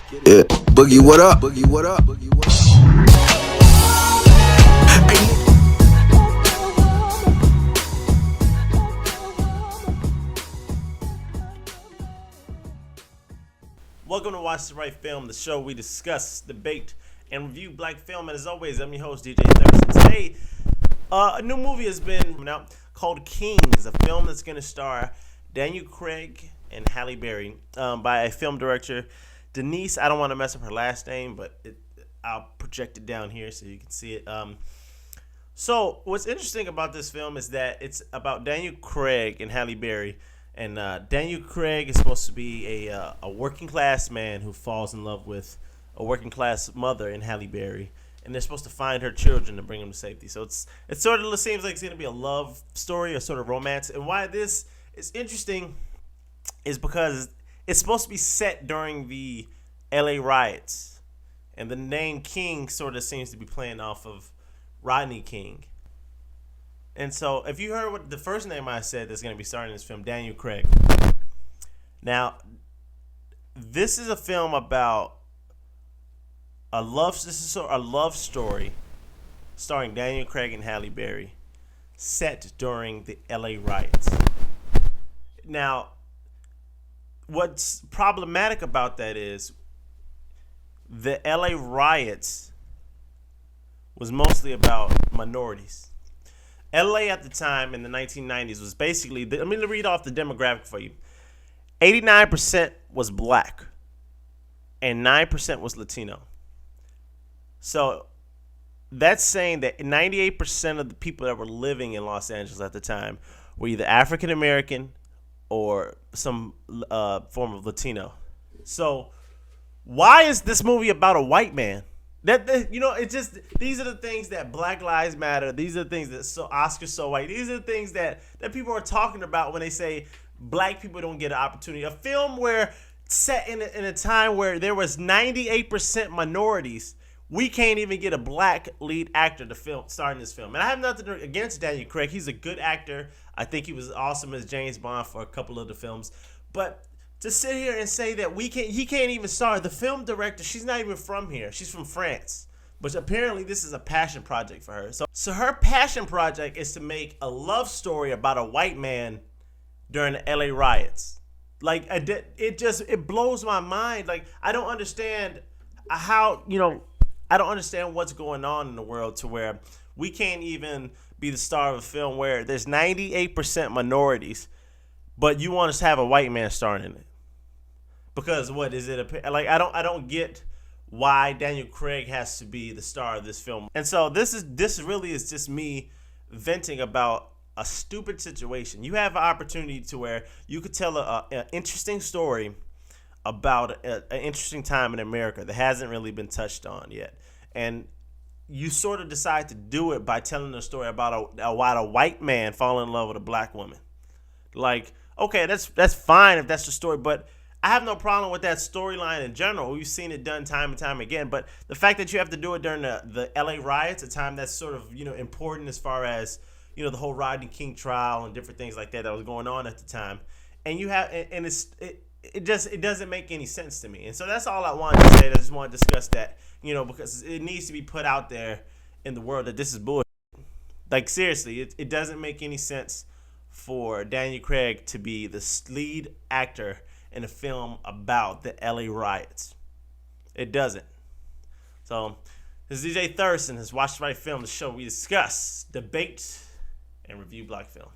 Yeah, Boogie, what up? Boogie, what up? Boogie, what up? Hey, Welcome to Watch the Right Film, the show we discuss, debate, and review black film. And as always, I'm your host, DJ Thurston. Today, a new movie has been coming out called Kings, a film that's going to star Daniel Craig and Halle Berry by a film director, Denise. I don't want to mess up her last name, but I'll project it down here so you can see it. So what's interesting about this film is that it's about Daniel Craig and Halle Berry. And Daniel Craig is supposed to be a working class man who falls in love with a working class mother in Halle Berry, and they're supposed to find her children to bring them to safety. So it sort of seems like it's going to be a love story, a sort of romance. And why this is interesting is because it's supposed to be set during the L.A. riots, and the name King sort of seems to be playing off of Rodney King. And so, if you heard what the first name I said that's going to be starring in this film, Daniel Craig. Now, this is a film about a love story starring Daniel Craig and Halle Berry, set during the LA riots. Now, what's problematic about that is the LA riots was mostly about minorities. LA at the time in the 1990s was basically, let me read off the demographic for you. 89% was black and 9% was Latino. So that's saying that 98% of the people that were living in Los Angeles at the time were either African American or some form of Latino. So why is this movie about a white man? It's just, these are the things that Black Lives Matter. These are the things that Oscar so white. These are the things that people are talking about when they say black people don't get an opportunity. A film where set in a time where there was 98% minorities, we can't even get a black lead actor to star in this film. And I have nothing against Daniel Craig. He's a good actor. I think he was awesome as James Bond for a couple of the films. But to sit here and say that he can't even star. The film director, she's not even from here. She's from France. But apparently this is a passion project for her. So her passion project is to make a love story about a white man during the LA riots. Like, it blows my mind. Like, I don't understand I don't understand what's going on in the world to where we can't even be the star of a film where there's 98% minorities, but you want us to have a white man starring in it. Because what is it? I don't get why Daniel Craig has to be the star of this film. And so this really is just me venting about a stupid situation. You have an opportunity to where you could tell an interesting story about an interesting time in America that hasn't really been touched on yet. And you sort of decide to do it by telling a story about a white man falling in love with a black woman. Like, okay, that's fine if that's the story, but I have no problem with that storyline in general. We've seen it done time and time again, but the fact that you have to do it during the LA riots, a time that's sort of, important as far as, the whole Rodney King trial and different things like that was going on at the time. And it doesn't make any sense to me. And so that's all I wanted to say. I just want to discuss that, because it needs to be put out there in the world that this is bullshit. Like, seriously, it doesn't make any sense for Daniel Craig to be the lead actor in a film about the LA riots. It doesn't. So, this is DJ Thurston. This is Watch the Right Film, the show we discuss, debate, and review black film.